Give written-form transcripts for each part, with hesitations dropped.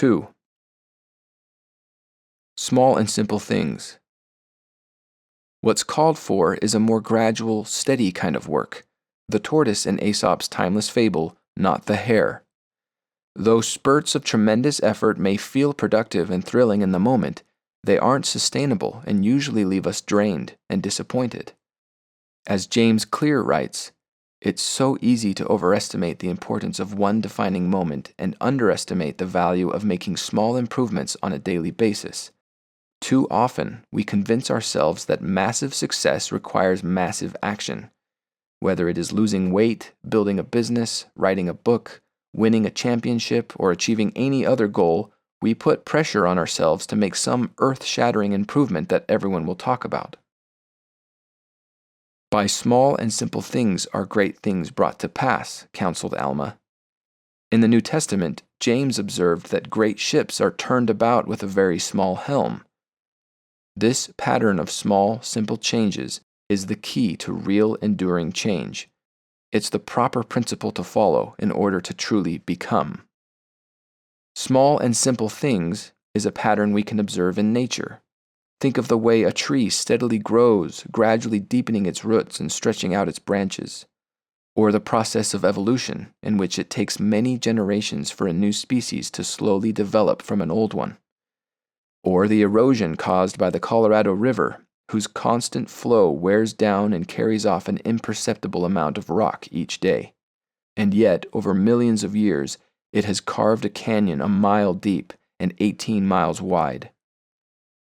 2. Small and simple things. What's called for is a more gradual, steady kind of work, the tortoise in Aesop's timeless fable, not the hare. Though spurts of tremendous effort may feel productive and thrilling in the moment, they aren't sustainable and usually leave us drained and disappointed. As James Clear writes, it's so easy to overestimate the importance of one defining moment and underestimate the value of making small improvements on a daily basis. Too often, we convince ourselves that massive success requires massive action. Whether it is losing weight, building a business, writing a book, winning a championship, or achieving any other goal, we put pressure on ourselves to make some earth-shattering improvement that everyone will talk about. By small and simple things are great things brought to pass, counseled Alma. In the New Testament, James observed that great ships are turned about with a very small helm. This pattern of small, simple changes is the key to real, enduring change. It's the proper principle to follow in order to truly become. Small and simple things is a pattern we can observe in nature. Think of the way a tree steadily grows, gradually deepening its roots and stretching out its branches. Or the process of evolution, in which it takes many generations for a new species to slowly develop from an old one. Or the erosion caused by the Colorado River, whose constant flow wears down and carries off an imperceptible amount of rock each day. And yet, over millions of years, it has carved a canyon a mile deep and 18 miles wide.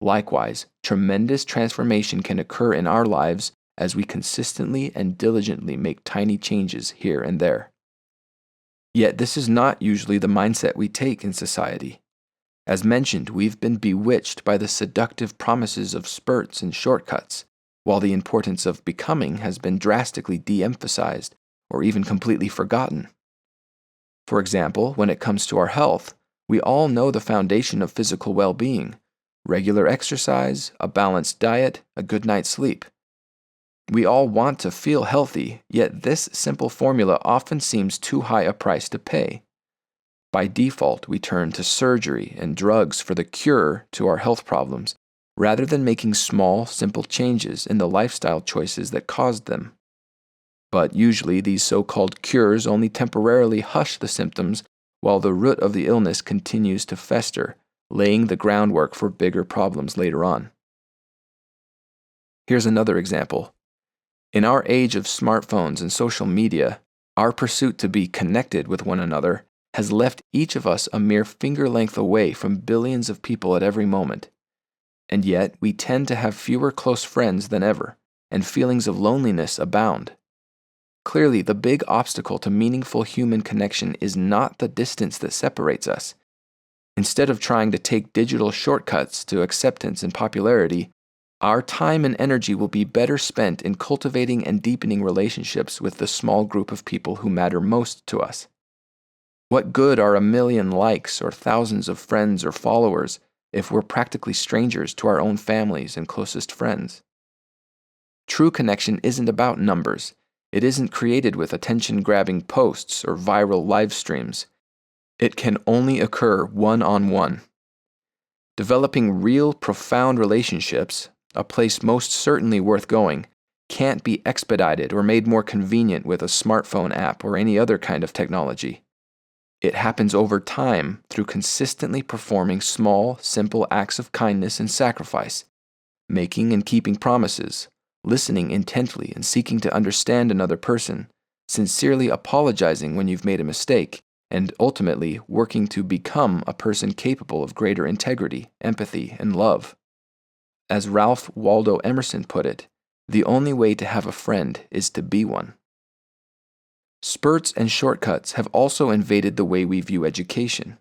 Likewise, tremendous transformation can occur in our lives as we consistently and diligently make tiny changes here and there. Yet this is not usually the mindset we take in society. As mentioned, we've been bewitched by the seductive promises of spurts and shortcuts, while the importance of becoming has been drastically de-emphasized or even completely forgotten. For example, when it comes to our health, we all know the foundation of physical well-being: regular exercise, a balanced diet, a good night's sleep. We all want to feel healthy, yet this simple formula often seems too high a price to pay. By default, we turn to surgery and drugs for the cure to our health problems, rather than making small, simple changes in the lifestyle choices that caused them. But usually these so-called cures only temporarily hush the symptoms while the root of the illness continues to fester, laying the groundwork for bigger problems later on. Here's another example. In our age of smartphones and social media, our pursuit to be connected with one another has left each of us a mere finger length away from billions of people at every moment. And yet, we tend to have fewer close friends than ever, and feelings of loneliness abound. Clearly, the big obstacle to meaningful human connection is not the distance that separates us. Instead of trying to take digital shortcuts to acceptance and popularity, our time and energy will be better spent in cultivating and deepening relationships with the small group of people who matter most to us. What good are 1 million likes or thousands of friends or followers if we're practically strangers to our own families and closest friends? True connection isn't about numbers. It isn't created with attention-grabbing posts or viral live streams. It can only occur one-on-one. Developing real, profound relationships, a place most certainly worth going, can't be expedited or made more convenient with a smartphone app or any other kind of technology. It happens over time through consistently performing small, simple acts of kindness and sacrifice, making and keeping promises, listening intently and seeking to understand another person, sincerely apologizing when you've made a mistake, and ultimately working to become a person capable of greater integrity, empathy, and love. As Ralph Waldo Emerson put it, the only way to have a friend is to be one. Spurts and shortcuts have also invaded the way we view education.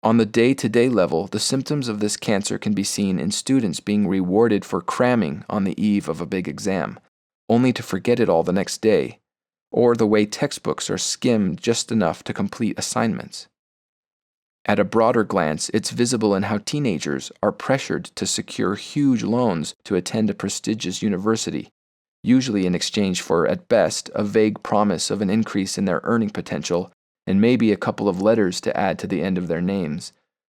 On the day-to-day level, the symptoms of this cancer can be seen in students being rewarded for cramming on the eve of a big exam, only to forget it all the next day, or the way textbooks are skimmed just enough to complete assignments. At a broader glance, it's visible in how teenagers are pressured to secure huge loans to attend a prestigious university, usually in exchange for, at best, a vague promise of an increase in their earning potential and maybe a couple of letters to add to the end of their names,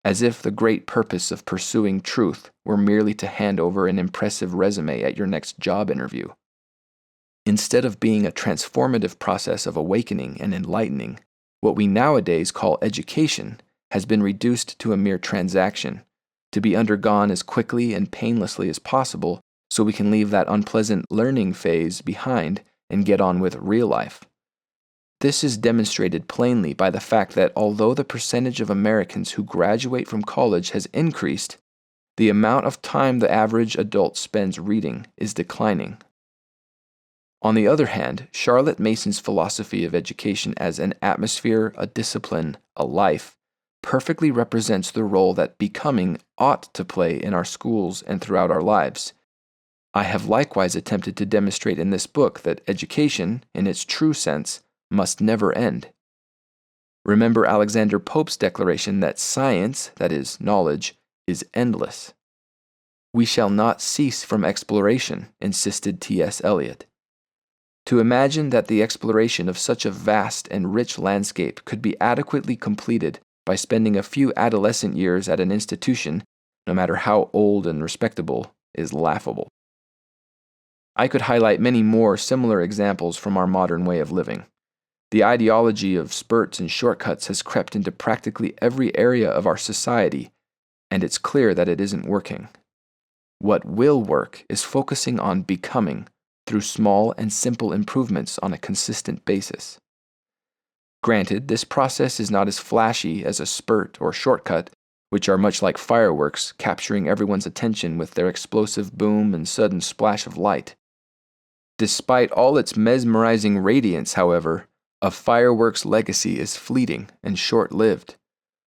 as if the great purpose of pursuing truth were merely to hand over an impressive resume at your next job interview. Instead of being a transformative process of awakening and enlightening, what we nowadays call education has been reduced to a mere transaction, to be undergone as quickly and painlessly as possible so we can leave that unpleasant learning phase behind and get on with real life. This is demonstrated plainly by the fact that although the percentage of Americans who graduate from college has increased, the amount of time the average adult spends reading is declining. On the other hand, Charlotte Mason's philosophy of education as an atmosphere, a discipline, a life, perfectly represents the role that becoming ought to play in our schools and throughout our lives. I have likewise attempted to demonstrate in this book that education, in its true sense, must never end. Remember Alexander Pope's declaration that science, that is, knowledge, is endless. We shall not cease from exploration, insisted T.S. Eliot. To imagine that the exploration of such a vast and rich landscape could be adequately completed by spending a few adolescent years at an institution, no matter how old and respectable, is laughable. I could highlight many more similar examples from our modern way of living. The ideology of spurts and shortcuts has crept into practically every area of our society, and it's clear that it isn't working. What will work is focusing on becoming through small and simple improvements on a consistent basis. Granted, this process is not as flashy as a spurt or shortcut, which are much like fireworks, capturing everyone's attention with their explosive boom and sudden splash of light. Despite all its mesmerizing radiance, however, a firework's legacy is fleeting and short-lived,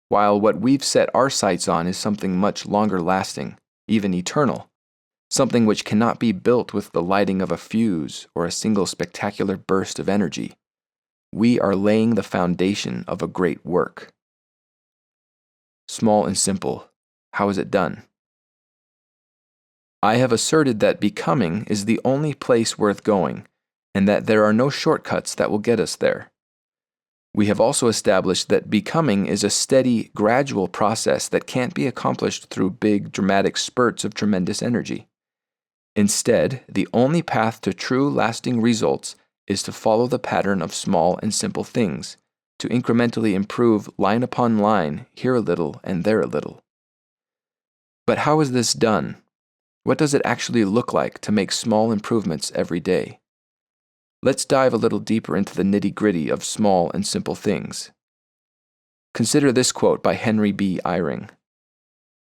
while what we've set our sights on is something much longer-lasting, even eternal, something which cannot be built with the lighting of a fuse or a single spectacular burst of energy. We are laying the foundation of a great work. Small and simple, how is it done? I have asserted that becoming is the only place worth going, and that there are no shortcuts that will get us there. We have also established that becoming is a steady, gradual process that can't be accomplished through big, dramatic spurts of tremendous energy. Instead, the only path to true, lasting results is to follow the pattern of small and simple things, to incrementally improve line upon line, here a little and there a little. But how is this done? What does it actually look like to make small improvements every day? Let's dive a little deeper into the nitty-gritty of small and simple things. Consider this quote by Henry B. Eyring.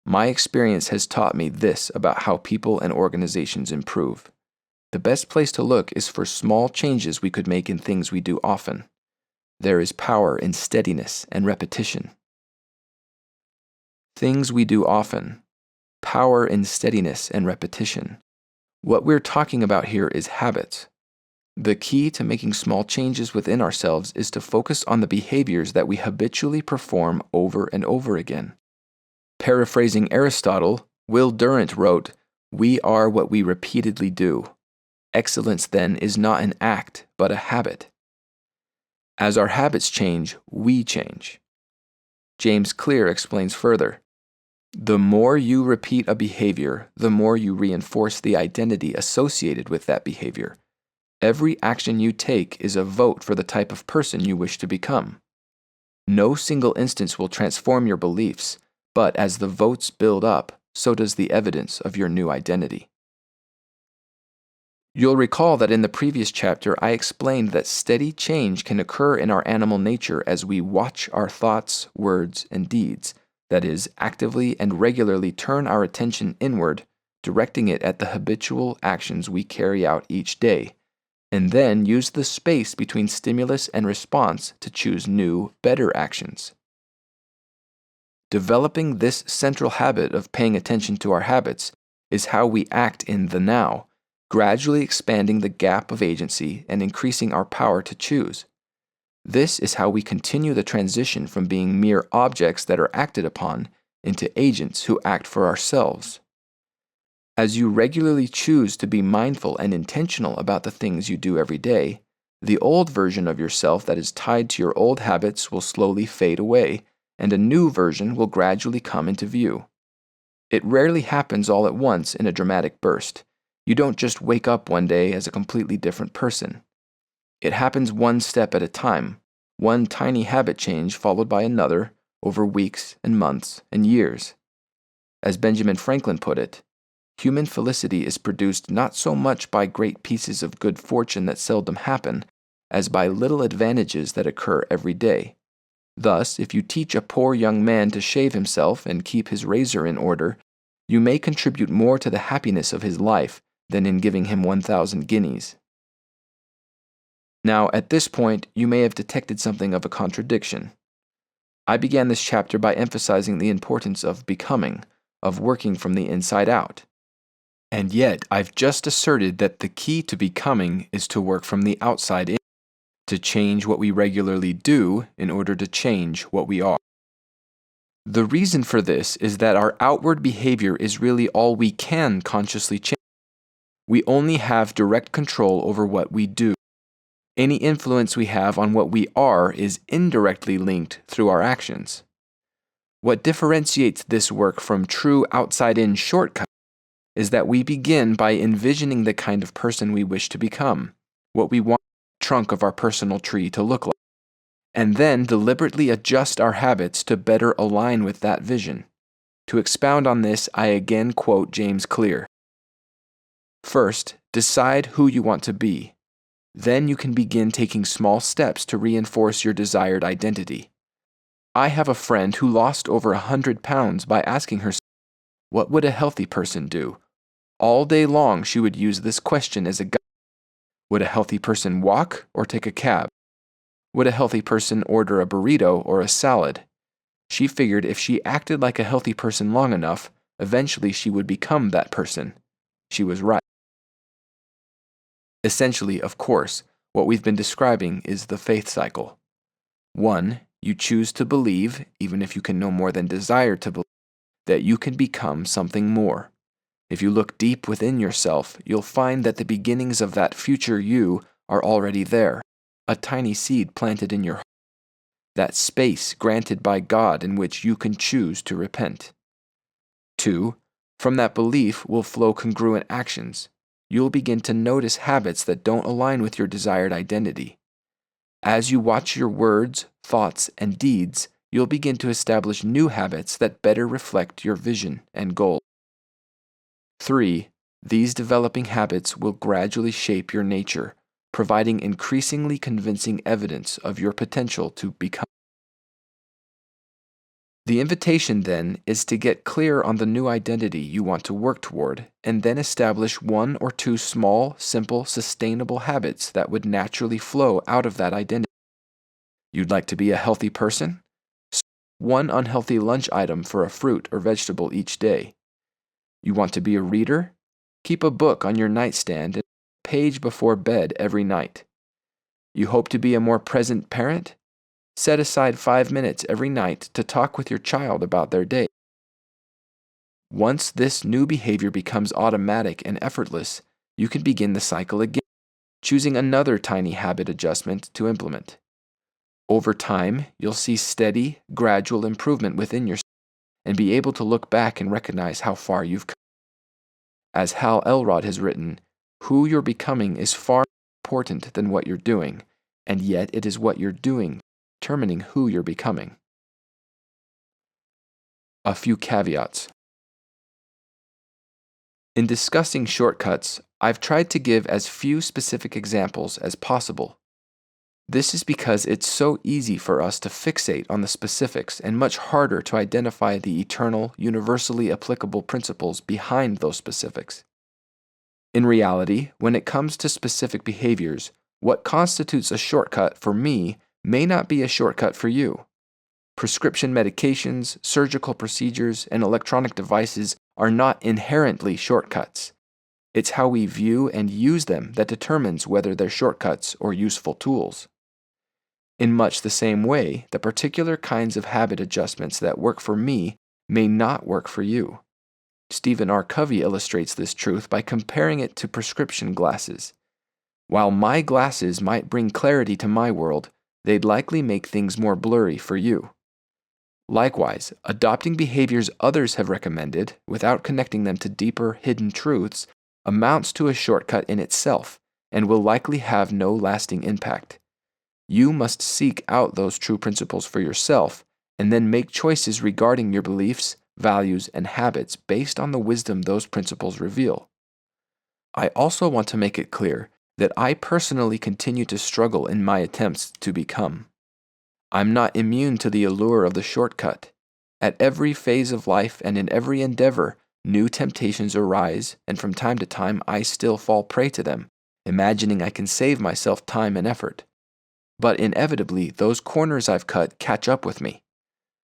"My experience has taught me this about how people and organizations improve. The best place to look is for small changes we could make in things we do often. There is power in steadiness and repetition." Things we do often. Power in steadiness and repetition. What we're talking about here is habits. The key to making small changes within ourselves is to focus on the behaviors that we habitually perform over and over again. Paraphrasing Aristotle, Will Durant wrote, "We are what we repeatedly do. Excellence, then, is not an act, but a habit. As our habits change, we change." James Clear explains further, "The more you repeat a behavior, the more you reinforce the identity associated with that behavior. Every action you take is a vote for the type of person you wish to become. No single instance will transform your beliefs, but as the votes build up, so does the evidence of your new identity." You'll recall that in the previous chapter I explained that steady change can occur in our animal nature as we watch our thoughts, words, and deeds, that is, actively and regularly turn our attention inward, directing it at the habitual actions we carry out each day, and then use the space between stimulus and response to choose new, better actions. Developing this central habit of paying attention to our habits is how we act in the now, gradually expanding the gap of agency and increasing our power to choose. This is how we continue the transition from being mere objects that are acted upon into agents who act for ourselves. As you regularly choose to be mindful and intentional about the things you do every day, the old version of yourself that is tied to your old habits will slowly fade away, and a new version will gradually come into view. It rarely happens all at once in a dramatic burst. You don't just wake up one day as a completely different person. It happens one step at a time, one tiny habit change followed by another over weeks and months and years. As Benjamin Franklin put it, human felicity is produced not so much by great pieces of good fortune that seldom happen, as by little advantages that occur every day. Thus, if you teach a poor young man to shave himself and keep his razor in order, you may contribute more to the happiness of his life than in giving him 1,000 guineas. Now, at this point, you may have detected something of a contradiction. I began this chapter by emphasizing the importance of becoming, of working from the inside out. And yet, I've just asserted that the key to becoming is to work from the outside in, to change what we regularly do in order to change what we are. The reason for this is that our outward behavior is really all we can consciously change. We only have direct control over what we do. Any influence we have on what we are is indirectly linked through our actions. What differentiates this work from true outside-in shortcuts is that we begin by envisioning the kind of person we wish to become, what we want the trunk of our personal tree to look like, and then deliberately adjust our habits to better align with that vision. To expound on this, I again quote James Clear. First, decide who you want to be. Then you can begin taking small steps to reinforce your desired identity. I have a friend who lost over 100 pounds by asking herself, what would a healthy person do? All day long she would use this question as a guide. Would a healthy person walk or take a cab? Would a healthy person order a burrito or a salad? She figured if she acted like a healthy person long enough, eventually she would become that person. She was right. Essentially, of course, what we've been describing is the faith cycle. 1. You choose to believe, even if you can no more than desire to believe, that you can become something more. If you look deep within yourself, you'll find that the beginnings of that future you are already there, a tiny seed planted in your heart, that space granted by God in which you can choose to repent. 2. From that belief will flow congruent actions. You'll begin to notice habits that don't align with your desired identity. As you watch your words, thoughts, and deeds, you'll begin to establish new habits that better reflect your vision and goal. 3. These developing habits will gradually shape your nature, providing increasingly convincing evidence of your potential to become. The invitation, then, is to get clear on the new identity you want to work toward, and then establish 1 or 2 small, simple, sustainable habits that would naturally flow out of that identity. You'd like to be a healthy person? Swap 1 unhealthy lunch item for a fruit or vegetable each day. You want to be a reader? Keep a book on your nightstand and a page before bed every night. You hope to be a more present parent? Set aside 5 minutes every night to talk with your child about their day. Once this new behavior becomes automatic and effortless, you can begin the cycle again, choosing another tiny habit adjustment to implement. Over time, you'll see steady, gradual improvement within yourself and be able to look back and recognize how far you've come. As Hal Elrod has written, who you're becoming is far more important than what you're doing, and yet it is what you're doing determining who you're becoming. A few caveats. In discussing shortcuts, I've tried to give as few specific examples as possible. This is because it's so easy for us to fixate on the specifics and much harder to identify the eternal, universally applicable principles behind those specifics. In reality, when it comes to specific behaviors, what constitutes a shortcut for me may not be a shortcut for you. Prescription medications, surgical procedures, and electronic devices are not inherently shortcuts. It's how we view and use them that determines whether they're shortcuts or useful tools. In much the same way, the particular kinds of habit adjustments that work for me may not work for you. Stephen R. Covey illustrates this truth by comparing it to prescription glasses. While my glasses might bring clarity to my world, they'd likely make things more blurry for you. Likewise, adopting behaviors others have recommended without connecting them to deeper, hidden truths amounts to a shortcut in itself and will likely have no lasting impact. You must seek out those true principles for yourself and then make choices regarding your beliefs, values, and habits based on the wisdom those principles reveal. I also want to make it clear that I personally continue to struggle in my attempts to become. I'm not immune to the allure of the shortcut. At every phase of life and in every endeavor, new temptations arise, and from time to time I still fall prey to them, imagining I can save myself time and effort. But inevitably, those corners I've cut catch up with me.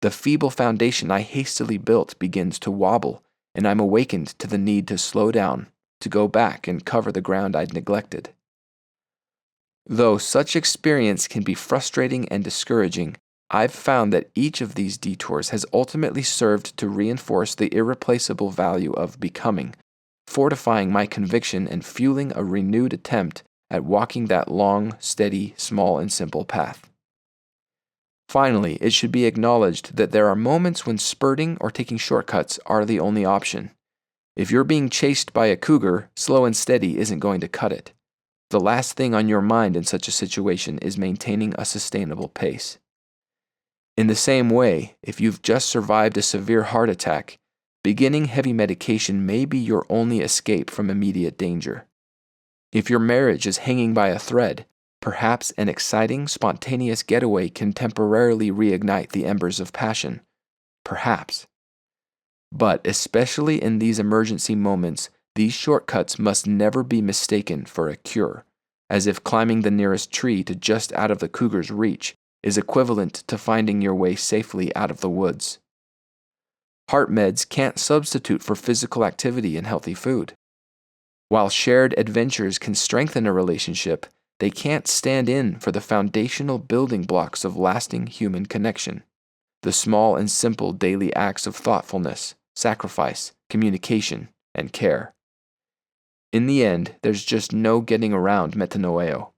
The feeble foundation I hastily built begins to wobble, and I'm awakened to the need to slow down, to go back and cover the ground I'd neglected. Though such experience can be frustrating and discouraging, I've found that each of these detours has ultimately served to reinforce the irreplaceable value of becoming, fortifying my conviction and fueling a renewed attempt at walking that long, steady, small, and simple path. Finally, it should be acknowledged that there are moments when spurting or taking shortcuts are the only option. If you're being chased by a cougar, slow and steady isn't going to cut it. The last thing on your mind in such a situation is maintaining a sustainable pace. In the same way, if you've just survived a severe heart attack, beginning heavy medication may be your only escape from immediate danger. If your marriage is hanging by a thread, perhaps an exciting, spontaneous getaway can temporarily reignite the embers of passion. Perhaps. But especially in these emergency moments, these shortcuts must never be mistaken for a cure, as if climbing the nearest tree to just out of the cougar's reach is equivalent to finding your way safely out of the woods. Heart meds can't substitute for physical activity and healthy food. While shared adventures can strengthen a relationship, they can't stand in for the foundational building blocks of lasting human connection, the small and simple daily acts of thoughtfulness, sacrifice, communication, and care. In the end, there's just no getting around metanoeo.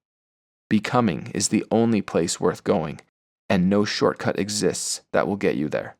Becoming is the only place worth going, and no shortcut exists that will get you there.